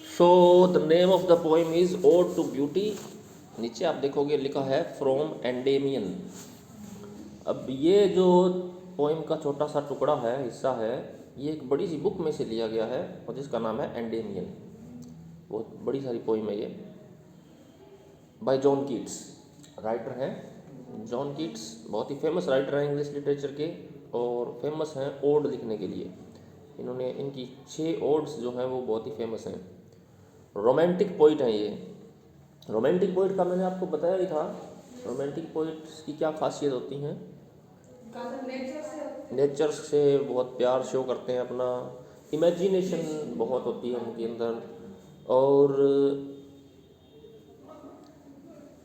So the name of the poem is ode to beauty. नीचे आप देखोगे लिखा है फ्रॉम एंडेमियन। अब ये जो पोएम का छोटा सा टुकड़ा है, हिस्सा है, ये एक बड़ी सी बुक में से लिया गया है और जिसका नाम है एंडेमियन। बहुत बड़ी सारी पोएम है ये, बाय जॉन कीट्स। राइटर हैं जॉन कीट्स, बहुत ही फेमस राइटर हैं इंग्लिश लिटरेचर के और फेमस हैं ओड लिखने के लिए। इन्होंने इनकी 6 ओड्स जो हैं वो बहुत ही फेमस हैं। रोमांटिक पोइट हैं ये। रोमांटिक पोइट का मैंने आपको बताया ही था। रोमांटिक पोइट्स की क्या खासियत होती हैं? नेचर से बहुत प्यार शो करते हैं अपना, इमेजिनेशन बहुत होती है उनके अंदर, और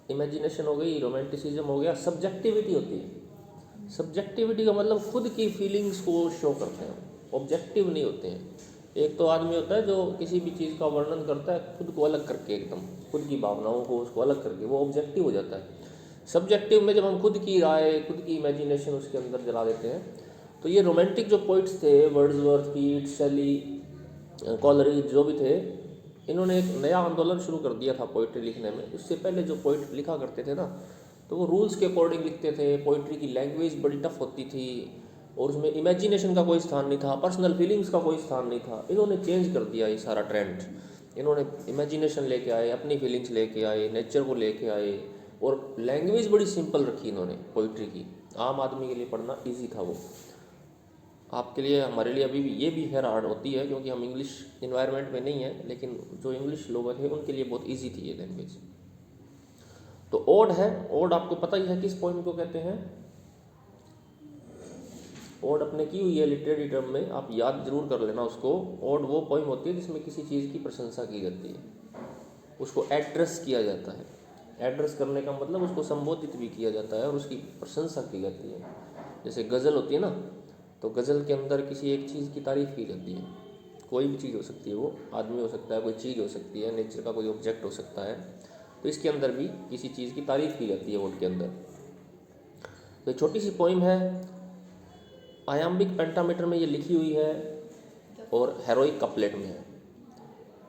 इमेजिनेशन हो गई, रोमांटिसिज्म हो गया, सब्जेक्टिविटी होती है। सब्जेक्टिविटी का मतलब खुद की फीलिंग्स को शो करते हैं, ऑब्जेक्टिव नहीं होते हैं। एक तो आदमी होता है जो किसी भी चीज़ का वर्णन करता है खुद को अलग करके, एकदम खुद की भावनाओं को उसको अलग करके, वो ऑब्जेक्टिव हो जाता है। सब्जेक्टिव में जब हम खुद की राय, खुद की इमेजिनेशन उसके अंदर जला देते हैं, तो ये रोमांटिक जो पोइट्स थे, वर्ड्सवर्थ, कीट्स, शेली, कॉलरिज, जो भी थे, इन्होंने एक नया आंदोलन शुरू कर दिया था पोइट्री लिखने में। उससे पहले जो पोइट लिखा करते थे ना, तो वो रूल्स के अकॉर्डिंग लिखते थे। पोइट्री की लैंग्वेज बड़ी टफ होती थी और उसमें इमेजिनेशन का कोई स्थान नहीं था, पर्सनल फीलिंग्स का कोई स्थान नहीं था। इन्होंने चेंज कर दिया ये सारा ट्रेंड। इन्होंने इमेजिनेशन लेके आए, अपनी फीलिंग्स लेके आए, नेचर को लेके आए, और लैंग्वेज बड़ी सिंपल रखी इन्होंने पोइट्री की। आम आदमी के लिए पढ़ना ईजी था वो। आपके लिए, हमारे लिए अभी भी ये भी है हार्ड होती है क्योंकि हम इंग्लिश इन्वायरमेंट में नहीं हैं, लेकिन जो इंग्लिश लोग थे उनके लिए बहुत इजी थी ये लैंग्वेज। तो ओड है, ओड आपको पता ही है किस पोइम को कहते हैं। ओड अपने की हुई है लिटरेरी टर्म में, आप याद जरूर कर लेना उसको। ओड वो पोइम होती है जिसमें किसी चीज़ की प्रशंसा की जाती है, उसको एड्रेस किया जाता है। एड्रेस करने का मतलब उसको संबोधित भी किया जाता है और उसकी प्रशंसा की जाती है। जैसे गज़ल होती है ना, तो गज़ल के अंदर किसी एक चीज़ की तारीफ़ की जाती है। कोई भी चीज़ हो सकती है, वो आदमी हो सकता है, कोई चीज़ हो सकती है, नेचर का कोई ऑब्जेक्ट हो सकता है। तो इसके अंदर भी किसी चीज़ की तारीफ़ की जाती है ओड के अंदर। तो छोटी सी पोइम है, आयाम्बिक पेंटामीटर में ये लिखी हुई है और हेरोइक कपलेट में है।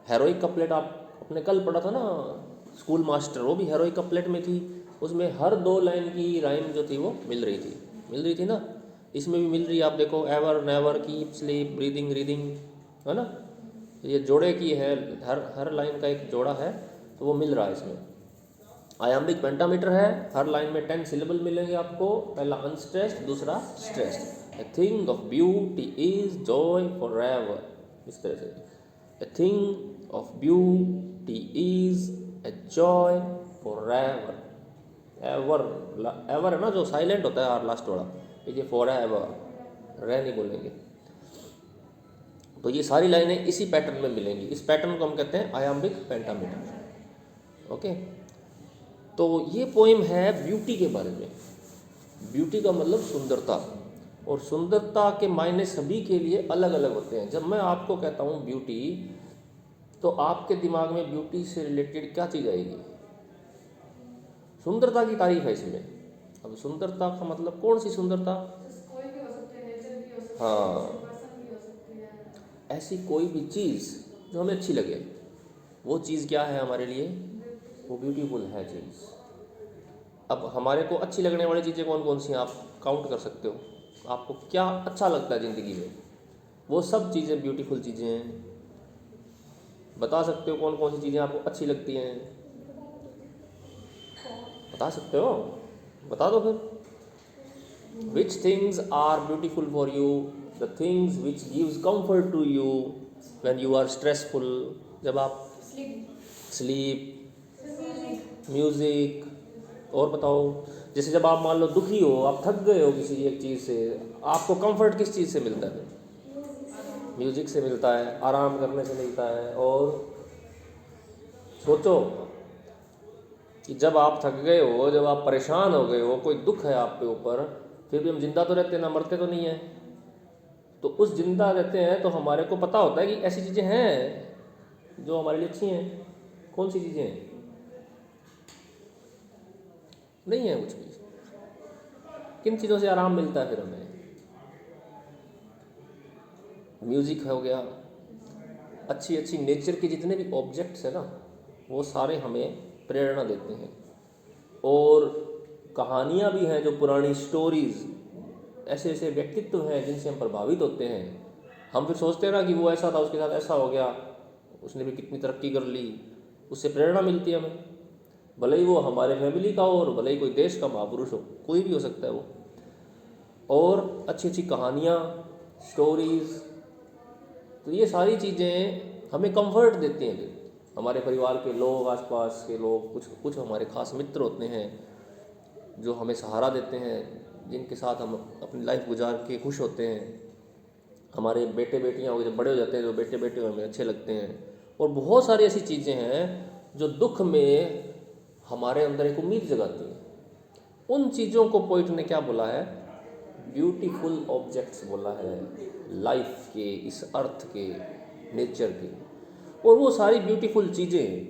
हेरोइक कपलेट आप अपने कल पढ़ा था ना, स्कूल मास्टर, वो भी हेरोइक कपलेट में थी। उसमें हर 2 लाइन की राइम जो थी वो मिल रही थी ना। इसमें भी मिल रही है, आप देखो, ever, never, keep, sleep, breathing, reading, है ना। ये जोड़े की है, हर लाइन का एक जोड़ा है, तो वो मिल रहा है इसमें। आयाम्बिक पेंटामीटर है, हर लाइन में 10 सिलेबल मिलेंगे आपको। पहला अनस्ट्रेस्ड, दूसरा stressed. A thing of beauty is Joy for ever, इस तरह से। A thing of beauty is a joy for ever. Ever, ever है ना जो साइलेंट होता है लास्ट वाला, ये फॉर एवर, रह नहीं बोलेंगे। तो ये सारी लाइनें इसी पैटर्न में मिलेंगी। इस पैटर्न को हम कहते हैं आयाम्बिक पेंटामीटर। ओके, तो ये पोइम है ब्यूटी के बारे में। ब्यूटी का मतलब सुंदरता, और सुंदरता के मायने सभी के लिए अलग अलग होते हैं। जब मैं आपको कहता हूँ ब्यूटी, तो आपके दिमाग में ब्यूटी से रिलेटेड क्या चीज़ आएगी? सुंदरता की तारीफ है इसमें। अब सुंदरता का मतलब कौन सी सुंदरता? कोई भी हो सकती है, नेचर भी हो सकती है, हाँ, पर्सन भी हो सकती है। ऐसी कोई भी चीज़ जो हमें अच्छी लगे, वो चीज़ क्या है हमारे लिए? वो ब्यूटीफुल है चीज़। अब हमारे को अच्छी लगने वाली चीज़ें कौन कौन सी हैं, आप काउंट कर सकते हो। आपको क्या अच्छा लगता है ज़िंदगी में, वो सब चीज़ें ब्यूटीफुल चीज़ें हैं। बता सकते हो कौन कौन सी चीज़ें आपको अच्छी लगती हैं? बता सकते हो? बता दो फिर। Which things are beautiful for you? The things which gives comfort to you when you are stressful. जब आप sleep, म्यूज़िक, और बताओ। जैसे जब आप मान लो दुखी हो, आप थक गए हो किसी एक चीज़ से, आपको कंफर्ट किस चीज़ से मिलता है? म्यूज़िक से मिलता है, आराम करने से मिलता है। और सोचो कि जब आप थक गए हो, जब आप परेशान हो गए हो, कोई दुख है आप पे ऊपर, फिर भी हम जिंदा तो रहते हैं ना, मरते तो नहीं हैं। तो उस जिंदा रहते हैं तो हमारे को पता होता है कि ऐसी चीज़ें हैं जो हमारे लिए अच्छी हैं। कौन सी चीज़ें हैं? नहीं है कुछ भी। किन चीज़ों से आराम मिलता है फिर हमें? म्यूज़िक हो गया, अच्छी अच्छी नेचर के जितने भी ऑब्जेक्ट्स हैं ना, वो सारे हमें प्रेरणा देते हैं। और कहानियाँ भी हैं, जो पुरानी स्टोरीज़, ऐसे ऐसे व्यक्तित्व हैं जिनसे हम प्रभावित होते हैं। हम फिर सोचते हैं ना कि वो ऐसा था, उसके साथ ऐसा हो गया, उसने भी कितनी तरक्की कर ली, उससे प्रेरणा मिलती है हमें। भले ही वो हमारे फैमिली का हो और भले ही कोई देश का महापुरुष हो, कोई भी हो सकता है वो। और अच्छी अच्छी कहानियाँ, स्टोरीज़, तो ये सारी चीज़ें हमें कंफर्ट देती हैं। फिर हमारे परिवार के लोग, आसपास के लोग, कुछ कुछ हमारे खास मित्र होते हैं जो हमें सहारा देते हैं, जिनके साथ हम अपनी लाइफ गुजार के खुश होते हैं। हमारे बेटे बेटियां हो गए, जब बड़े हो जाते हैं तो बेटे बेटे हमें अच्छे लगते हैं। और बहुत सारी ऐसी चीज़ें हैं जो दुख में हमारे अंदर एक उम्मीद जगाती हैं। उन चीज़ों को पोइट ने क्या बोला है? ब्यूटीफुल ऑब्जेक्ट्स बोला है, लाइफ के, इस अर्थ के, नेचर के। और वो सारी ब्यूटीफुल चीज़ें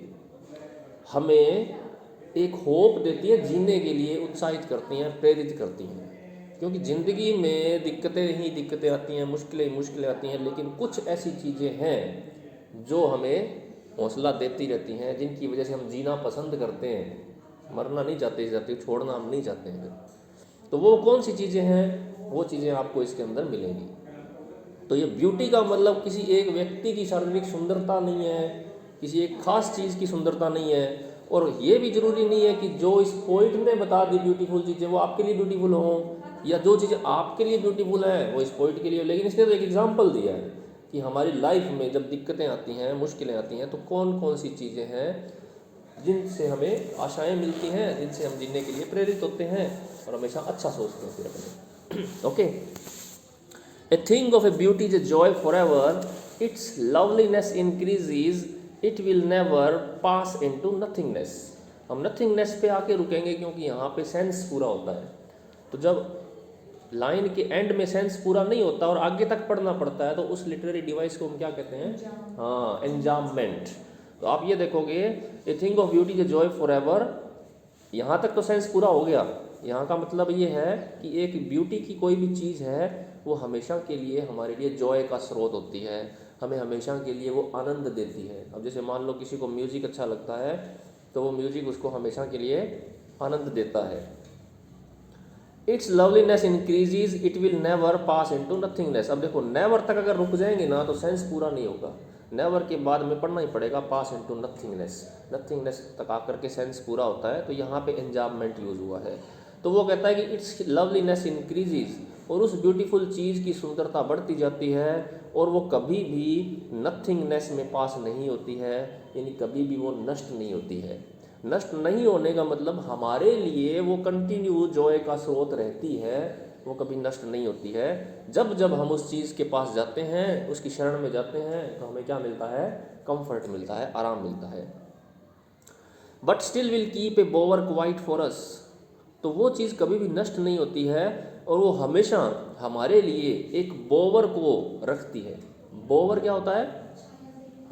हमें एक होप देती है, जीने के लिए उत्साहित करती हैं, प्रेरित करती हैं। क्योंकि ज़िंदगी में दिक्कतें ही दिक्कतें आती हैं, मुश्किलें ही मुश्किलें आती हैं, लेकिन कुछ ऐसी चीज़ें हैं जो हमें हौसला देती रहती हैं, जिनकी वजह से हम जीना पसंद करते हैं, मरना नहीं चाहते, छोड़ना हम नहीं चाहते हैं। तो वो कौन सी चीज़ें हैं? वो चीज़ें आपको इसके अंदर मिलेंगी। तो ये ब्यूटी का मतलब किसी एक व्यक्ति की शारीरिक सुंदरता नहीं है, किसी एक खास चीज़ की सुंदरता नहीं है। और ये भी ज़रूरी नहीं है कि जो इस पोइट ने बता दी ब्यूटीफुल चीज़ें वो आपके लिए ब्यूटीफुल हों, या जो चीज़ें आपके लिए ब्यूटीफुल हैं वो इस पोइट के लिए हो। लेकिन इसने तो एक एग्जाम्पल दिया है कि हमारी लाइफ में जब दिक्कतें आती हैं, मुश्किलें आती हैं, तो कौन कौन सी चीज़ें हैं जिनसे हमें आशाएं मिलती हैं, जिनसे हम जीने के लिए प्रेरित होते हैं और हमेशा अच्छा सोचते हैं फिर अपने। Okay, A thing of a beauty is a joy forever. Its loveliness increases. It will never pass into nothingness. हम nothingness पे आके रुकेंगे क्योंकि यहाँ पे सेंस पूरा होता है। तो जब लाइन के एंड में सेंस पूरा नहीं होता और आगे तक पढ़ना पड़ता है, तो उस लिटरेरी डिवाइस को हम क्या कहते हैं? हाँ, एंजाममेंट। तो आप ये देखोगे, a thing of beauty is a joy for ever, यहाँ तक तो सेंस पूरा हो गया। यहाँ का मतलब ये है कि एक ब्यूटी की कोई भी चीज़ है वो हमेशा के लिए हमारे लिए जॉय का स्रोत होती है, हमें हमेशा के लिए वो आनंद देती है। अब जैसे मान लो किसी को म्यूज़िक अच्छा लगता है, तो वो म्यूज़िक उसको हमेशा के लिए आनंद देता है। It's loveliness increases, it will never pass into nothingness. अब देखो, नेवर तक अगर रुक जाएंगे ना तो सेंस पूरा नहीं होगा। नेवर के बाद में पढ़ना ही पड़ेगा पास इनटू नथिंगनेस। नथिंगनेस तक आकर के सेंस पूरा होता है, तो यहाँ पे एंजाममेंट यूज़ हुआ है। तो वो कहता है कि इट्स लवलीनेस इंक्रीजेज, और उस ब्यूटीफुल चीज़ की सुंदरता बढ़ती जाती है, और वो कभी भी नथिंगनेस में पास नहीं होती है, यानी कभी भी वो नष्ट नहीं होती है। नष्ट नहीं होने का मतलब हमारे लिए वो कंटिन्यू जॉय का स्रोत रहती है, वो कभी नष्ट नहीं होती है। जब जब हम उस चीज़ के पास जाते हैं, उसकी शरण में जाते हैं, तो हमें क्या मिलता है? कंफर्ट मिलता है, आराम मिलता है। But still will keep a बोवर quiet for us. तो वो चीज़ कभी भी नष्ट नहीं होती है, और वो हमेशा हमारे लिए एक बोवर को रखती है। बोवर क्या होता है?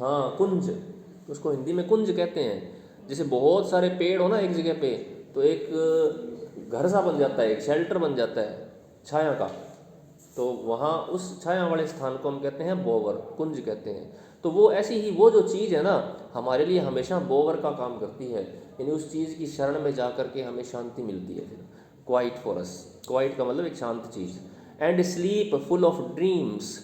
हाँ, कुंज। उसको हिंदी में कुंज कहते हैं। जैसे बहुत सारे पेड़ हो ना एक जगह पे, तो एक घर सा बन जाता है, एक शेल्टर बन जाता है छाया का। तो वहाँ उस छाया वाले स्थान को हम कहते हैं बोवर, कुंज कहते हैं। तो वो ऐसी ही वो जो चीज़ है ना, हमारे लिए हमेशा बोवर का काम करती है, यानी उस चीज़ की शरण में जा कर के हमें शांति मिलती है। फिर क्वाइट फॉर अस, क्वाइट का मतलब एक शांत चीज़। And sleep full of dreams,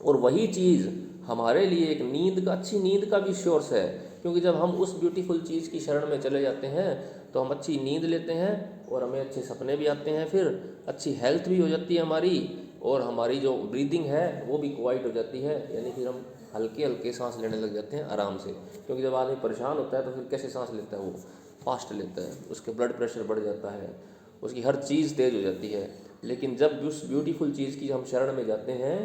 और वही चीज़ हमारे लिए एक नींद का, अच्छी नींद का भी सोर्स है। क्योंकि जब हम उस ब्यूटीफुल चीज़ की शरण में चले जाते हैं तो हम अच्छी नींद लेते हैं, और हमें अच्छे सपने भी आते हैं, फिर अच्छी हेल्थ भी हो जाती है हमारी, और हमारी जो ब्रीदिंग है वो भी क्वाइट हो जाती है, यानी फिर हम हल्के हल्के सांस लेने लग जाते हैं आराम से। क्योंकि जब आदमी परेशान होता है तो फिर कैसे सांस लेता है? वो फास्ट लेता है, उसके ब्लड प्रेशर बढ़ जाता है, उसकी हर चीज़ तेज़ हो जाती है। लेकिन जब उस ब्यूटीफुल चीज़ की हम शरण में जाते हैं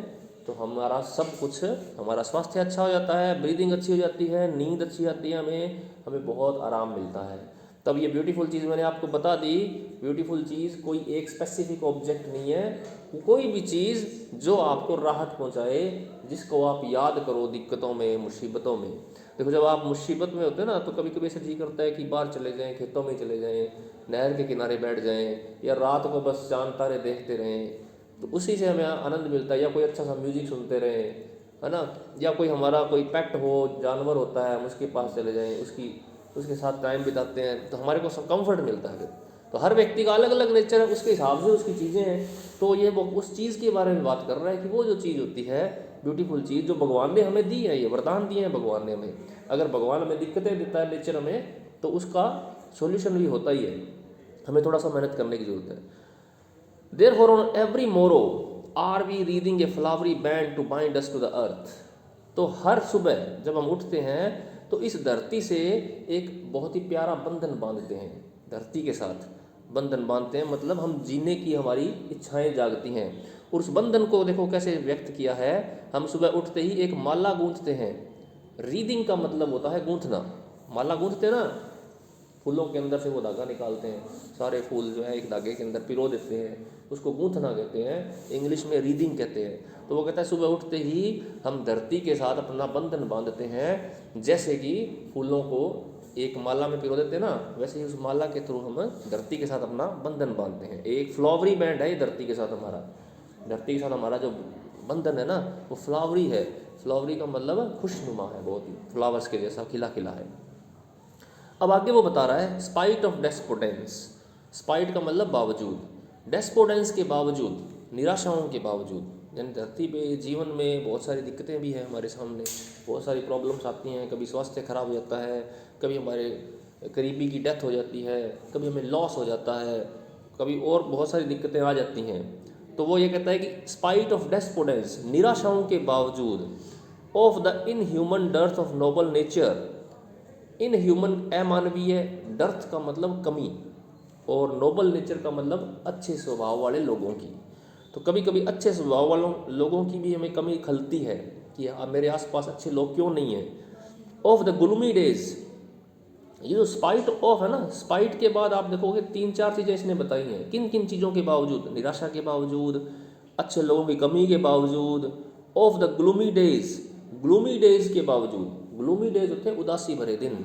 तो हमारा सब कुछ, हमारा स्वास्थ्य अच्छा हो जाता है, ब्रीदिंग अच्छी हो जाती है, नींद अच्छी आती है, हमें बहुत आराम मिलता है। तब ये ब्यूटीफुल चीज़ मैंने आपको बता दी। ब्यूटीफुल चीज़ कोई एक स्पेसिफिक ऑब्जेक्ट नहीं है, कोई भी चीज़ जो आपको राहत पहुंचाए, जिसको आप याद करो दिक्कतों में, मुसीबतों में। देखो, जब आप मुसीबत में होते हैं ना, तो कभी कभी ऐसा जी करता है कि बाहर चले जाएं, खेतों में चले जाएं, नहर के किनारे बैठ जाएं, या रात को बस चांद तारे देखते रहें, तो उसी से हमें आनंद मिलता है। या कोई अच्छा सा म्यूजिक सुनते रहें, है ना, या कोई हमारा कोई पेट हो, जानवर होता है, हम उसके पास चले जाएं, उसके साथ टाइम बिताते हैं, तो हमारे को सब कंफर्ट मिलता है। तो हर व्यक्ति का अलग अलग नेचर है, उसके हिसाब से उसकी चीज़ें हैं। तो ये वो उस चीज़ के बारे में बात कर रहा है कि वो जो चीज़ होती है ब्यूटीफुल चीज़ जो भगवान ने हमें दी है, ये वरदान दिए हैं भगवान ने हमें। अगर भगवान हमें दिक्कतें देता है नेचर हमें, तो उसका सॉल्यूशन भी होता ही है, हमें थोड़ा सा मेहनत करने की ज़रूरत है। Therefore, on every morrow are we reading a flowery band to bind us to the earth। तो हर सुबह जब हम उठते हैं तो इस धरती से एक बहुत ही प्यारा बंधन बांधते हैं, धरती के साथ बंधन बांधते हैं, मतलब हम जीने की हमारी इच्छाएं जागती हैं। और उस बंधन को देखो कैसे व्यक्त किया है, हम सुबह उठते ही एक माला गूंथते हैं। रीडिंग का मतलब होता है गूंथना, माला गूंथते हैं ना, फूलों के अंदर से वो धागा निकालते हैं, सारे फूल जो है एक धागे के अंदर पिरो देते हैं, उसको गूंथना कहते हैं, इंग्लिश में रीडिंग कहते हैं। तो वो कहता है सुबह उठते ही हम धरती के साथ अपना बंधन बांधते हैं, जैसे कि फूलों को एक माला में पिरो देते हैं ना, वैसे ही उस माला के थ्रू हम धरती के साथ अपना बंधन बांधते हैं। एक फ्लावरी बैंड है ये धरती के साथ हमारा, धरती के साथ हमारा जो बंधन है ना वो फ्लावरी है। फ्लावरी का मतलब खुशनुमा है, बहुत ही फ्लावर्स के जैसा खिला खिला है। अब आगे वो बता रहा है स्पाइट ऑफ डेस्पोडेंस। स्पाइट का मतलब बावजूद, डेस्पोडेंस के बावजूद, निराशाओं के बावजूद। यानी धरती पे जीवन में बहुत सारी दिक्कतें भी हैं हमारे सामने, बहुत सारी प्रॉब्लम्स आती हैं, कभी स्वास्थ्य खराब हो जाता है, कभी हमारे करीबी की डेथ हो जाती है, कभी हमें लॉस हो जाता है, कभी और बहुत सारी दिक्कतें आ जाती हैं। तो वो ये कहता है कि स्पाइट ऑफ डेस्पोडेंस, निराशाओं के बावजूद, of the inhuman dearth of noble nature. In human अमानवीय, डर्थ का मतलब कमी, और नोबल नेचर का मतलब अच्छे स्वभाव वाले लोगों की। तो कभी कभी अच्छे स्वभाव वालों लोगों की भी हमें कमी खलती है कि मेरे आसपास अच्छे लोग क्यों नहीं हैं। ऑफ द ग्लूमी डेज, ये जो स्पाइट ऑफ है ना, स्पाइट के बाद आप देखोगे 3-4 चीज़ें इसने बताई हैं। किन किन चीज़ों के बावजूद, निराशा के बावजूद, अच्छे लोगों की कमी के बावजूद, of the gloomy days, gloomy days के बावजूद। ग्लूमी डेज होते हैं उदासी भरे दिन,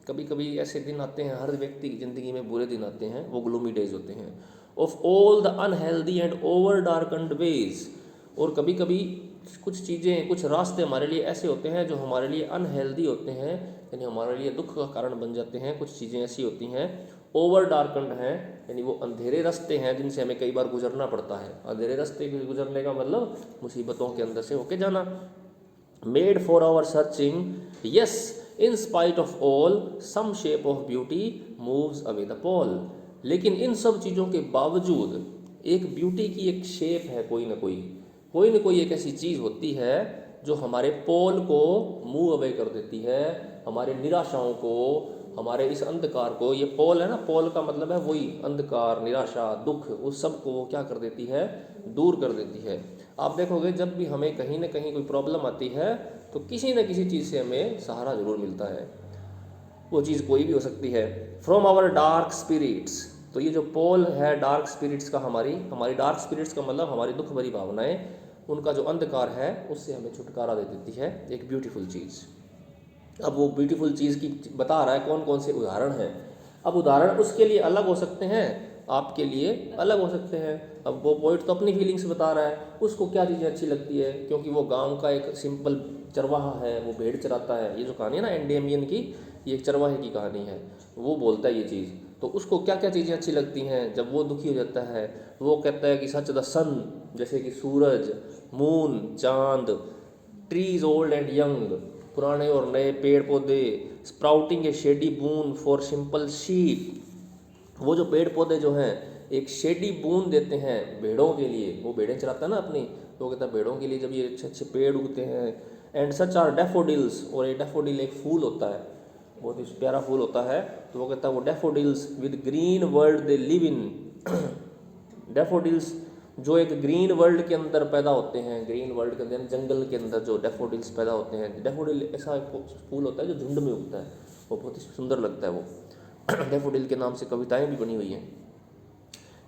कभी कभी ऐसे दिन आते हैं, हर व्यक्ति की ज़िंदगी में बुरे दिन आते हैं, वो ग्लूमी डेज होते हैं। Of all the unhealthy and over darkened ways, और कभी कभी कुछ चीज़ें, कुछ रास्ते हमारे लिए ऐसे होते हैं जो हमारे लिए अनहेल्दी होते हैं, यानी हमारे लिए दुख का कारण बन जाते हैं। कुछ चीज़ें ऐसी होती हैं ओवर डार्कन्ड हैं, यानी वो अंधेरे रास्ते हैं जिनसे हमें कई बार गुजरना पड़ता है। अंधेरे रास्ते गुजरने का मतलब मुसीबतों के अंदर से होके जाना। Made for our searching, yes in spite of all some shape of beauty moves away the pall. लेकिन इन सब चीज़ों के बावजूद एक ब्यूटी की एक शेप है, कोई ना कोई एक ऐसी चीज़ होती है जो हमारे पोल को मूव अवे कर देती है, हमारे निराशाओं को, हमारे इस अंधकार को। ये पोल है ना, पोल का मतलब है वही अंधकार, निराशा, दुख, उस सब को वो क्या कर देती है, दूर कर देती है। आप देखोगे जब भी हमें कहीं ना कहीं कोई प्रॉब्लम आती है तो किसी न किसी चीज़ से हमें सहारा जरूर मिलता है, वो चीज़ कोई भी हो सकती है। फ्रॉम आवर डार्क स्पिरिट्स, तो ये जो पोल है डार्क स्पिरिट्स का, हमारी डार्क स्पिरिट्स का मतलब हमारी दुख भरी भावनाएं, उनका जो अंधकार है उससे हमें छुटकारा दे देती है एक ब्यूटीफुल चीज़। अब वो ब्यूटीफुल चीज़ की बता रहा है कौन कौन से उदाहरण हैं। अब उदाहरण उसके लिए अलग हो सकते हैं, आपके लिए अलग हो सकते हैं। अब वो पोइट तो अपनी फीलिंग्स बता रहा है, उसको क्या चीज़ें अच्छी लगती है, क्योंकि वो गांव का एक सिंपल चरवाहा है, वो भेड़ चराता है। ये जो कहानी है ना एंडेमियन की, ये एक चरवाहे की कहानी है, वो बोलता है ये चीज़। तो उसको क्या क्या चीज़ें अच्छी लगती हैं जब वो दुखी हो जाता है, वो कहता है कि सच द सन, जैसे कि सूरज, मून, चांद, ट्रीज ओल्ड एंड यंग, पुराने और नए पेड़ पौधे, sprouting A shady boon for simple sheep, वो जो पेड़ पौधे जो हैं एक शेडी बून देते हैं भेड़ों के लिए, वो भेड़ें चराता है ना अपनी, तो कहता है भेड़ों के लिए जब ये अच्छे अच्छे पेड़ उगते हैं। एंड सच आर डैफोडिल्स, और ये डैफोडिल एक फूल होता है, बहुत ही प्यारा फूल होता है। तो वो कहता है वो daffodils with green world they live in, daffodils जो एक ग्रीन वर्ल्ड के अंदर पैदा होते हैं, ग्रीन वर्ल्ड के अंदर जंगल के अंदर जो डैफोडिल्स पैदा होते हैं। डैफोडिल ऐसा फूल होता है जो झुंड में उगता है, वो बहुत ही सुंदर लगता है वो। डैफोडिल के नाम से कविताएं भी बनी हुई हैं।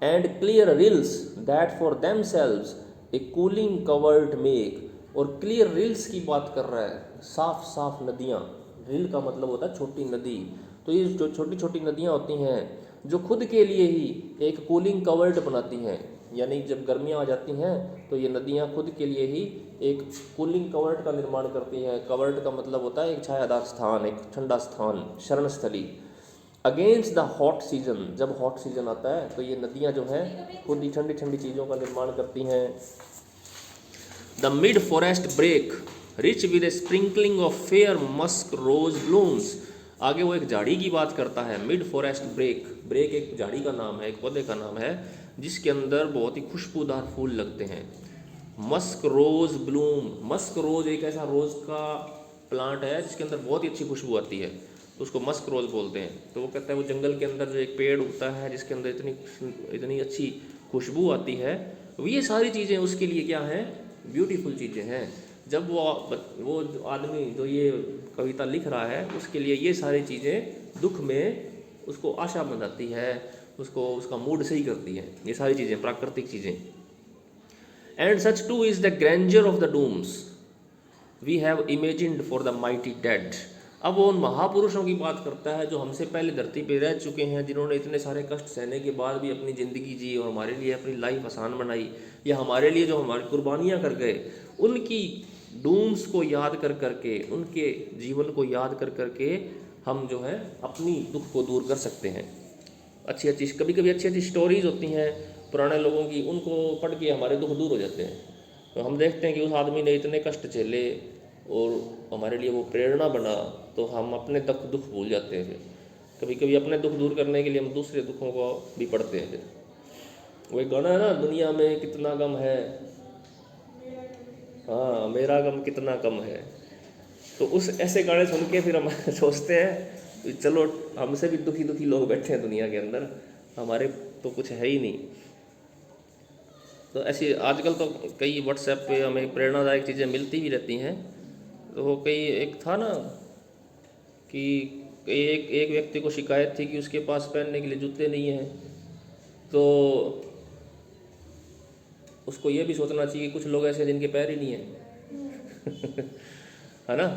And clear reels that for themselves A cooling covered make, और क्लियर रिल्स की बात कर रहा है, साफ साफ नदियाँ। रिल का मतलब होता है छोटी नदी। तो ये जो छोटी छोटी नदियाँ होती हैं जो खुद के लिए ही एक कूलिंग कवर्ड बनाती हैं, यानी जब गर्मियाँ आ जाती हैं तो ये नदियाँ खुद के लिए ही एक कूलिंग कवर्ट का निर्माण करती हैं। कवर्ट का मतलब होता है एक छायादार स्थान, एक ठंडा स्थान, शरण स्थली। अगेंस्ट द हॉट सीजन, जब हॉट सीजन आता है तो ये नदियाँ जो हैं खुद ही ठंडी ठंडी चीज़ों का निर्माण करती हैं। The mid forest brake rich with a sprinkling of fair musk rose blooms. आगे वो एक झाड़ी की बात करता है, मिड फॉरेस्ट ब्रेक। ब्रेक एक झाड़ी का नाम है, एक पौधे का नाम है जिसके अंदर बहुत ही खुशबूदार फूल लगते हैं। Musk rose bloom, musk rose एक ऐसा रोज का प्लांट है जिसके अंदर बहुत ही अच्छी खुशबू आती है, तो उसको मस्क रोज बोलते हैं। तो वो कहता है वो जंगल के अंदर जो एक पेड़ उगता है जिसके अंदर इतनी अच्छी खुशबू आती है, तो ये सारी चीज़ें उसके लिए क्या हैं, ब्यूटीफुल चीज़ें हैं। जब वो जो आदमी जो ये कविता लिख रहा है उसके लिए ये सारी चीज़ें दुख में उसको आशा बनाती है, उसको उसका मूड सही करती है, ये सारी चीज़ें प्राकृतिक चीज़ें। And such too is the grandeur of the dooms we have imagined for the mighty dead. अब वो उन महापुरुषों की बात करता है जो हमसे पहले धरती पे रह चुके हैं, जिन्होंने इतने सारे कष्ट सहने के बाद भी अपनी ज़िंदगी जी और हमारे लिए अपनी लाइफ आसान बनाई, या हमारे लिए जो हमारी कुर्बानियाँ कर गए, उनकी डूम्स को याद कर करके, उनके जीवन को याद कर करके हम जो है अपनी दुख को दूर कर सकते हैं। अच्छी अच्छी कभी कभी अच्छी अच्छी स्टोरीज होती हैं पुराने लोगों की, उनको पढ़ के हमारे दुख दूर हो जाते हैं। तो हम देखते हैं कि उस आदमी ने इतने कष्ट झेले और हमारे लिए वो प्रेरणा बना, तो हम अपने दुख भूल जाते हैं। फिर कभी कभी अपने दुख दूर करने के लिए हम दूसरे दुखों को भी पढ़ते हैं। फिर वो एक गाना है ना, दुनिया में कितना गम है, हाँ मेरा गम कितना कम है। तो उस ऐसे गाने सुन के फिर हम सोचते हैं चलो हमसे भी दुखी दुखी लोग बैठे हैं दुनिया के अंदर, हमारे तो कुछ है ही नहीं। तो ऐसी आजकल तो कई व्हाट्सएप पे हमें प्रेरणादायक चीज़ें मिलती भी रहती हैं। तो कई एक था ना कि एक व्यक्ति को शिकायत थी कि उसके पास पहनने के लिए जूते नहीं हैं, तो उसको ये भी सोचना चाहिए कि कुछ लोग ऐसे हैं जिनके पैर ही नहीं हैं है ना।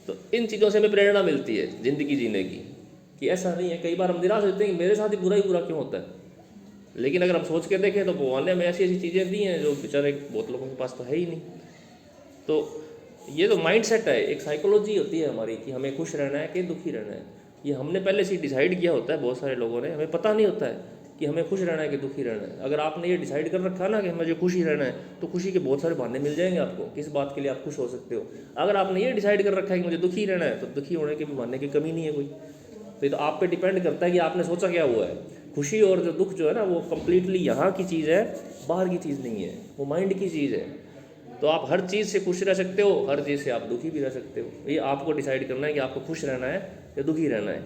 तो इन चीज़ों से हमें प्रेरणा मिलती है ज़िंदगी जीने की, कि ऐसा नहीं है। कई बार हम निराश होते हैं कि मेरे साथ ही बुरा क्यों होता है, लेकिन अगर हम सोच के देखें तो भगवान ने हमें ऐसी ऐसी चीज़ें दी हैं जो बेचारे बहुत लोगों के पास तो है ही नहीं। तो ये तो माइंड सेट है, एक साइकोलॉजी होती है हमारी कि हमें खुश रहना है कि दुखी रहना है। ये हमने पहले से डिसाइड किया होता है, बहुत सारे लोगों ने, हमें पता नहीं होता है कि हमें खुश रहना है कि दुखी रहना है। अगर आपने ये डिसाइड कर रखा ना कि मुझे खुशी रहना है, तो खुशी के बहुत सारे बहाने मिल जाएंगे आपको, किस बात के लिए आप खुश हो सकते हो। अगर आपने ये डिसाइड कर रखा है कि मुझे दुखी रहना है, तो दुखी होने के भी बहाने की कमी नहीं है कोई। तो ये तो आप पे डिपेंड करता है कि आपने सोचा क्या हुआ है। खुशी और जो दुख जो है ना, वो कम्प्लीटली यहाँ की चीज़ है, बाहर की चीज़ नहीं है, वो माइंड की चीज़ है। तो आप हर चीज़ से खुश रह सकते हो, हर चीज़ से आप दुखी भी रह सकते हो। ये आपको डिसाइड करना है कि आपको खुश रहना है या दुखी रहना है।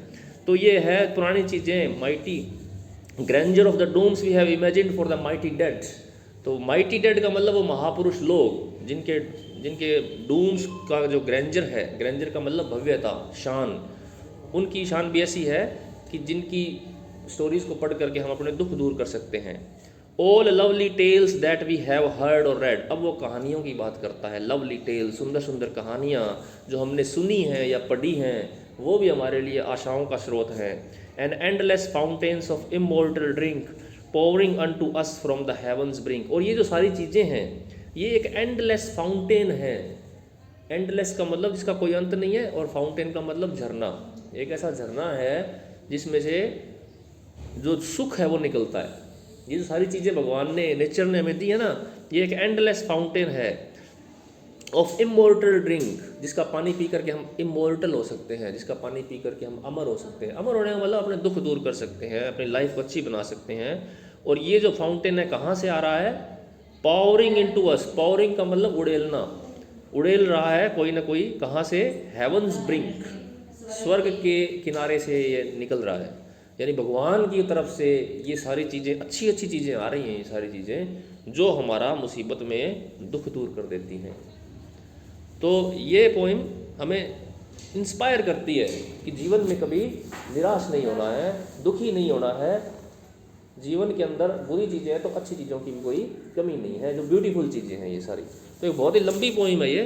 तो ये है पुरानी चीज़ें, mighty grandeur of the dooms we have imagined for the mighty dead. तो माइटी डेड का मतलब वो महापुरुष लोग जिनके डूम्स का जो ग्रैंडर है, ग्रैंडर का मतलब भव्यता, शान, उनकी शान भी ऐसी है कि जिनकी स्टोरीज़ को पढ़ करके हम अपने दुख दूर कर सकते हैं। All lovely tales that we have heard और रेड। अब वो कहानियों की बात करता है, लवली टेल, सुंदर सुंदर कहानियाँ जो हमने सुनी हैं या पढ़ी हैं, वो भी हमारे लिए आशाओं का स्रोत हैं। And endless fountains of immortal drink pouring unto us from the heavens brink. और ये जो सारी चीज़ें हैं, ये एक एंडलेस फाउंटेन है। एंडलेस का मतलब जिसका कोई अंत नहीं है, और फाउंटेन का मतलब झरना। एक ऐसा झरना है जिसमें से जो सुख है वो निकलता है। ये जो सारी चीज़ें भगवान ने, नेचर ने हमें दी है ना, ये एक एंडलेस फाउंटेन है ऑफ इमॉर्टल ड्रिंक, जिसका पानी पी करके हम इमॉर्टल हो सकते हैं, जिसका पानी पी करके हम अमर हो सकते हैं। अमर होने का मतलब अपने दुख दूर कर सकते हैं, अपनी लाइफ को अच्छी बना सकते हैं। और ये जो फाउंटेन है कहाँ से आ रहा है? पावरिंग इनटू अस। पावरिंग का मतलब उड़ेलना, उड़ेल रहा है कोई ना कोई, कहाँ से? हेवंस ब्रिंक, स्वर्ग के किनारे से ये निकल रहा है। यानी भगवान की तरफ से ये सारी चीज़ें, अच्छी अच्छी चीज़ें आ रही हैं, ये सारी चीज़ें जो हमारा मुसीबत में दुख दूर कर देती हैं। तो ये पोइम हमें इंस्पायर करती है कि जीवन में कभी निराश नहीं होना है, दुखी नहीं होना है। जीवन के अंदर बुरी चीज़ें हैं तो अच्छी चीज़ों की भी कोई कमी नहीं है, जो ब्यूटीफुल चीज़ें हैं ये सारी। तो एक बहुत ही लंबी पोइम है ये,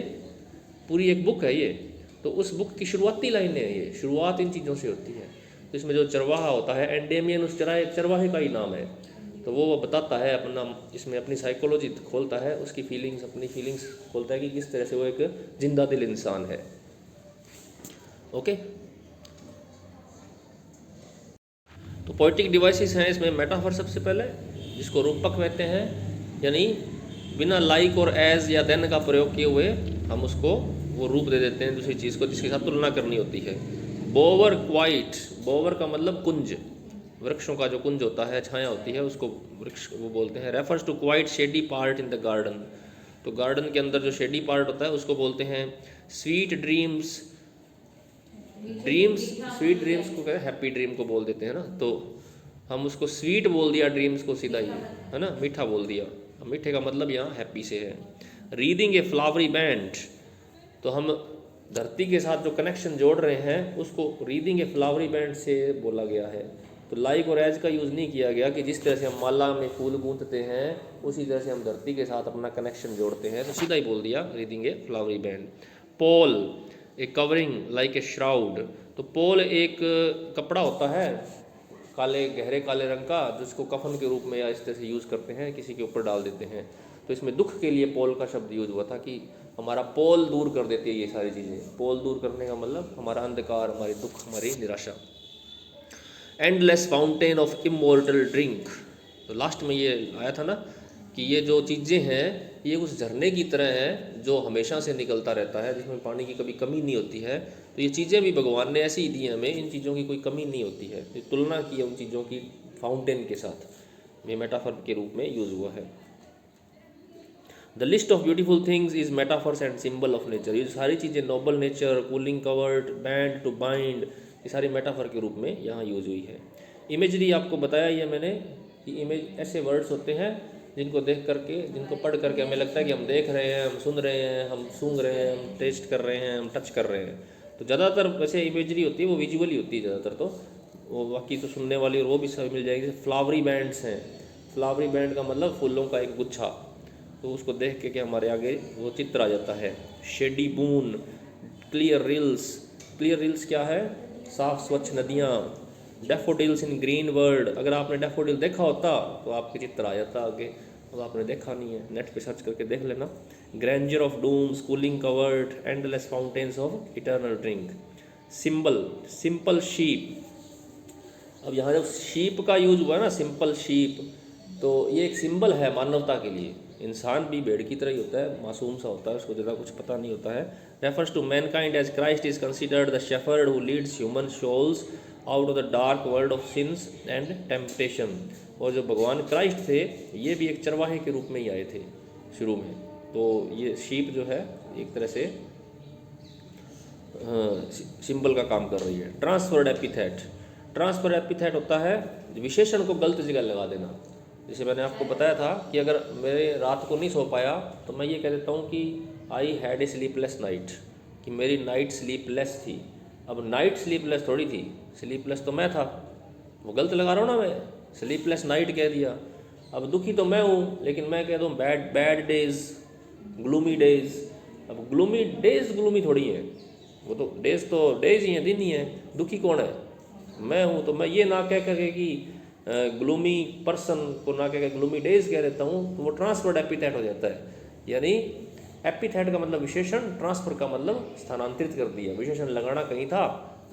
पूरी एक बुक है ये। तो उस बुक की शुरुआती लाइनें हैं ये, शुरुआत इन चीज़ों से होती है। तो इसमें जो चरवाहा होता है, एंडेमियन, उस चरवाहे का ही नाम है। तो वो बताता है अपना, इसमें अपनी साइकोलॉजी खोलता है, उसकी फीलिंग्स, अपनी फीलिंग्स खोलता है कि किस तरह से वो एक जिंदा दिल इंसान है। ओके, तो पोएटिक डिवाइसेस हैं इसमें मेटाफर सबसे पहले, जिसको रूपक कहते हैं, यानी बिना लाइक और एज या देन का प्रयोग किए हुए हम उसको वो रूप दे देते हैं दूसरी चीज़ को जिसके साथ तुलना करनी होती है। बोवर क्वाइट, बोवर का मतलब कुंज, वृक्षों का जो कुंज होता है, छाया होती है, उसको वृक्ष वो बोलते हैं। Refers to quite shady part in the garden, तो गार्डन के अंदर जो शेडी पार्ट होता है उसको बोलते हैं sweet dreams. Dreams, sweet dreams को क्या हैप्पी ड्रीम को बोल देते हैं ना, तो हम उसको स्वीट बोल दिया ड्रीम्स को, सीधा ही है ना, मीठा बोल दिया। मीठे का मतलब यहाँ हैप्पी से है। रीडिंग ए फ्लावरी बैंड, तो हम धरती के साथ जो कनेक्शन जोड़ रहे हैं उसको रीडिंग ए फ्लावरी बैंड से बोला गया है। तो लाइक और एज का यूज़ नहीं किया गया कि जिस तरह से हम माला में फूल गूंथते हैं उसी तरह से हम धरती के साथ अपना कनेक्शन जोड़ते हैं, तो सीधा ही बोल दिया reading a flowery band. Pall a covering like a shroud, तो पोल एक कपड़ा होता है काले, गहरे काले रंग का, जिसको कफन के रूप में या इस तरह से यूज़ करते हैं, किसी के ऊपर डाल देते हैं। तो इसमें दुख के लिए पोल का शब्द यूज हुआ था कि हमारा पोल दूर कर देती है ये सारी चीज़ें। पोल दूर करने का मतलब हमारा अंधकार, हमारी दुख, हमारी निराशा। Endless fountain of immortal drink, तो लास्ट में ये आया था ना कि ये जो चीज़ें हैं ये उस झरने की तरह है जो हमेशा से निकलता रहता है, जिसमें पानी की कभी कमी नहीं होती है। तो ये चीज़ें भी भगवान ने ऐसी ही दी हैं हमें, इन चीज़ों की कोई कमी नहीं होती है। ये तुलना की है उन चीज़ों की फाउंटेन के साथ, ये मेटाफर के रूप में यूज़ हुआ है। The list of beautiful things is metaphors and symbol of nature, ये सारी चीज़ें noble nature, cooling covert, band to bind, ये सारी मेटाफर के रूप में यहाँ यूज हुई है। इमेजरी आपको बताया ये मैंने कि इमेज ऐसे वर्ड्स होते हैं जिनको देख करके, जिनको पढ़ करके हमें लगता है कि हम देख रहे हैं, हम सुन रहे हैं, हम सूंघ रहे हैं, हम टेस्ट कर रहे हैं, हम टच कर रहे हैं। तो ज़्यादातर वैसे इमेजरी होती है वो विजुअली होती है ज़्यादातर, तो वो बाकी तो सुनने वाली और वो भी सब मिल जाएगी। जैसे फ्लावरी बैंड्स हैं, फ्लावरी बैंड का मतलब फूलों का एक गुच्छा, तो उसको देख के हमारे आगे वो चित्र आ जाता है। शेडी बून, क्लियर रिल्स, क्लियर रिल्स क्या है, साफ स्वच्छ नदियाँ। डैफोडिल्स इन ग्रीन वर्ल्ड, अगर आपने डैफोडिल देखा होता तो आपके चित्र आ जाता आगे, अब आपने देखा नहीं है, नेट पे सर्च करके देख लेना। Grandeur of dooms, cooling covert, endless fountains of eternal drink. Symbol, simple sheep, अब यहाँ जब शीप का यूज हुआ है ना, सिंपल शीप, तो ये एक सिंबल है मानवता के लिए। इंसान भी भेड़ की तरह ही होता है, मासूम सा होता है, उसको ज़्यादा कुछ पता नहीं होता है। Refers to mankind as Christ is considered the shepherd who leads human souls out of the dark world of sins and temptation. और जो भगवान क्राइस्ट थे ये भी एक चरवाहे के रूप में ही आए थे शुरू में। तो ये शीप जो है एक तरह से सिंबल का काम कर रही है। ट्रांसफर्ड एपिथेट, ट्रांसफर एपिथेट होता है विशेषण को गलत जगह लगा देना। जैसे मैंने आपको बताया था कि अगर मेरे रात को नहीं सो पाया तो मैं ये कह देता हूँ कि I had a sleepless night, कि मेरी नाइट स्लीपलेस थी। अब नाइट स्लीपलेस थोड़ी थी, स्लीपलेस तो मैं था, वो गलत लगा रहा हूँ ना, मैं स्लीपलेस नाइट कह दिया। अब दुखी तो मैं हूँ, लेकिन मैं कह दूँ बैड डेज, ग्लूमी डेज। अब ग्लूमी डेज ग्लूमी थोड़ी है, वो तो डेज ही हैं, दिन ही हैं। दुखी कौन है, मैं हूँ। तो मैं ये ना कह करके कि ग्लूमी पर्सन को ना कह ग्लूमी डेज कह देता हूँ, तो वो ट्रांसफर्ड एपिथेट हो जाता है। यानी एपिथेट का मतलब विशेषण, ट्रांसफर का मतलब स्थानांतरित कर दिया। विशेषण लगाना कहीं था,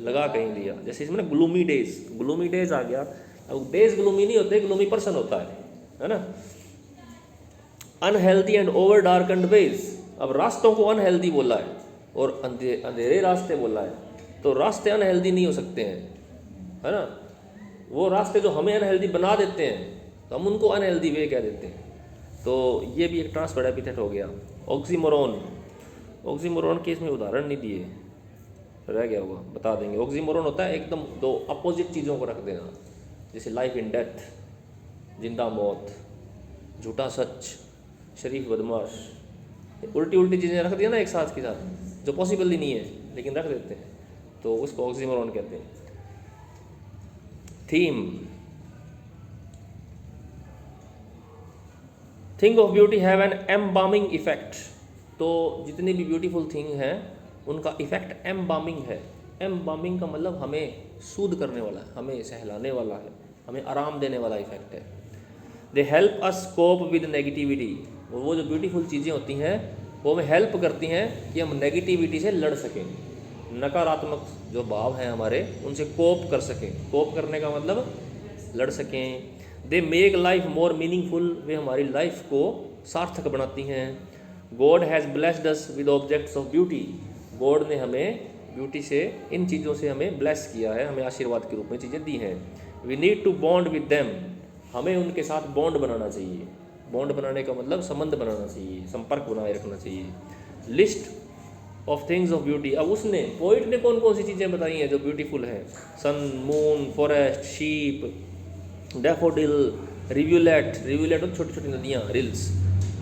लगा कहीं दिया। जैसे इसमें ग्लूमी डेज आ गया। अब डेज ग्लूमी नहीं होते, ग्लूमी पर्सन होता है ना। Unhealthy and over darkened veg, अब रास्तों को अनहेल्दी बोला है और अंधेरे रास्ते बोला है, तो रास्ते अनहेल्दी नहीं हो सकते हैं, है ना। वो रास्ते जो हमें अनहेल्दी बना देते हैं तो हम उनको अनहेल्दी वे कह देते हैं। तो ये भी एक ट्रांसफर्ड एपिथेट हो गया। ऑक्सीमोरॉन, ऑक्सीमोरॉन के इसमें उदाहरण नहीं दिए, रह गया होगा, बता देंगे। ऑक्सीमोरॉन होता है एकदम दो अपोजिट चीज़ों को रख देना, जैसे लाइफ इन डेथ, जिंदा मौत, झूठा सच, शरीफ बदमाश, उल्टी चीज़ें रख दिया ना एक साथ के साथ, जो पॉसिबल ही नहीं है लेकिन रख देते हैं, तो उसको ऑक्सीमोरॉन कहते हैं। Theme, thing of beauty have an embalming effect, तो जितनी भी ब्यूटीफुल थिंग हैं उनका इफेक्ट एम्बामिंग है। एम्बामिंग का मतलब हमें सूद करने वाला है, हमें सहलाने वाला है, हमें आराम देने वाला इफेक्ट है। They help us cope with negativity. वो जो ब्यूटीफुल चीज़ें होती हैं वो हमें हेल्प करती हैं कि हम नेगेटिविटी से लड़ सकें, नकारात्मक जो भाव हैं हमारे उनसे कोप कर सकें। कोप करने का मतलब लड़ सकें। They make life more meaningful, वे हमारी लाइफ को सार्थक बनाती हैं। God has blessed us with objects of beauty, God ने हमें ब्यूटी से, इन चीज़ों से हमें ब्लेस किया है, हमें आशीर्वाद के रूप में चीज़ें दी हैं। We need to bond with them, हमें उनके साथ बॉन्ड बनाना चाहिए। बॉन्ड बनाने का मतलब संबंध बनाना चाहिए, संपर्क बनाए रखना चाहिए। List of things of beauty, अब उसने पोइट ने कौन कौन सी चीज़ें बताई हैं जो ब्यूटीफुल हैं? Sun, moon, forest, sheep, daffodil, rivulet, rivulet और छोटी छोटी नदियाँ, rills,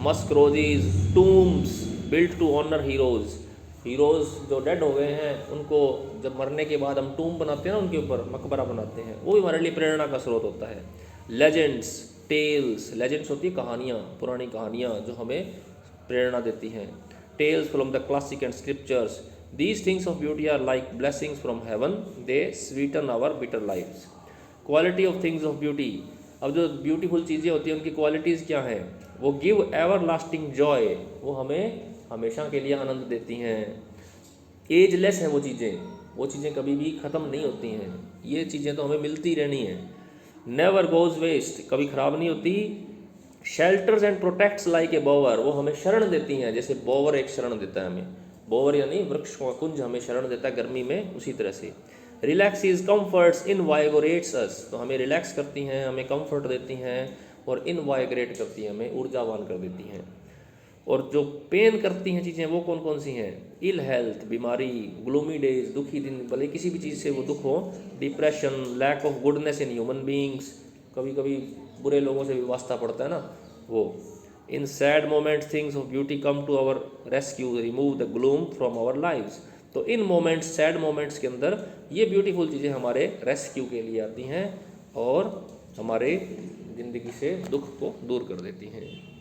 musk roses, tombs built to honour heroes, heroes जो डेड हो गए हैं उनको जब मरने के बाद हम टूम बनाते हैं ना, उनके ऊपर मकबरा बनाते हैं, वो भी हमारे लिए प्रेरणा का स्रोत होता है। लेजेंड्स, टेल्स, लेजेंड्स होती है कहानियाँ, पुरानी कहानियाँ जो हमें प्रेरणा देती हैं। Tales from the classic and scriptures, these things of beauty are like blessings from heaven, they sweeten our bitter lives. Quality of things of beauty, अब जो ब्यूटीफुल चीज़ें होती हैं उनकी क्वालिटीज़ क्या हैं? वो गिव एवर लास्टिंग जॉय, वो हमें हमेशा के लिए आनंद देती हैं। एजलेस हैं वो चीज़ें कभी भी ख़त्म नहीं होती हैं, ये चीज़ें तो हमें मिलती रहनी हैं। नेवर गोज वेस्ट, कभी ख़राब नहीं होती। Shelters and protects like a बोवर, वो हमें शरण देती हैं, जैसे बोवर एक शरण देता है हमें, बोवर यानी वृक्ष का कुंज हमें शरण देता है गर्मी में, उसी तरह से। रिलैक्स इज कम्फर्ट्स इनवाइगोरेट्स अस, तो हमें रिलैक्स करती हैं, हमें कम्फर्ट देती हैं और इनवाइगरेट करती हैं, हमें ऊर्जावान कर देती हैं। और जो पेन करती हैं चीज़ें वो कौन कौन सी हैं? इल हेल्थ, बीमारी, ग्लूमी डेज, दुखी दिन, भले किसी भी चीज़ से वो दुख हो, depression, lack of goodness in human beings, कभी कभी बुरे लोगों से भी वास्ता पड़ता है ना वो। In sad moments things of beauty come to our rescue, remove the gloom from our lives, तो इन मोमेंट्स, सैड मोमेंट्स के अंदर ये ब्यूटीफुल चीज़ें हमारे रेस्क्यू के लिए आती हैं और हमारे ज़िंदगी से दुख को दूर कर देती हैं।